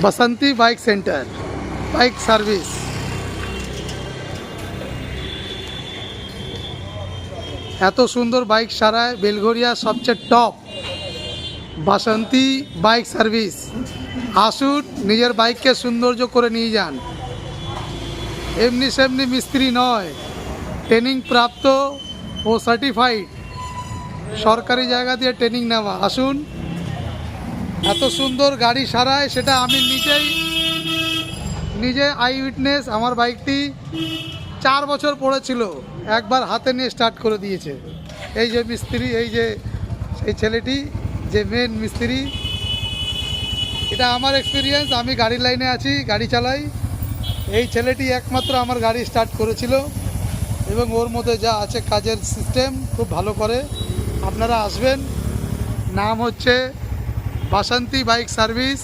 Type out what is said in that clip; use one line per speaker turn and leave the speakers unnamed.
बसंती bike centre bike service. এত সুন্দর bike সারায় Belgharia সবচেয়ে টপ বাসন্তী বাইক সার্ভিস। আসুন নিজের বাইককে সৌন্দর্য করে নিয়ে যান। এমনি সেমনি মিস্ত্রি নয়, ট্রেনিং প্রাপ্ত ও সার্টিফাইড, সরকারি জায়গা দিয়ে ট্রেনিং নেওয়া। আসুন, এত সুন্দর গাড়ি সারায় সেটা আমি নিজে আই উইটনেস। আমার বাইকটি 4 বছর পড়েছিল, একবার হাতে নিয়ে স্টার্ট করে দিয়েছে। এই যে মিস্ত্রি, এই যে সেই ছেলেটি যে মেন মিস্ত্রি, এটা আমার এক্সপিরিয়েন্স। আমি গাড়ির লাইনে আছি, গাড়ি চালাই। এই ছেলেটি একমাত্র আমার গাড়ি স্টার্ট করেছিল এবং ওর মধ্যে যা আছে কাজের সিস্টেম খুব ভালো করে। আপনারা আসবেন, নাম হচ্ছে বাসন্তী বাইক সার্ভিস।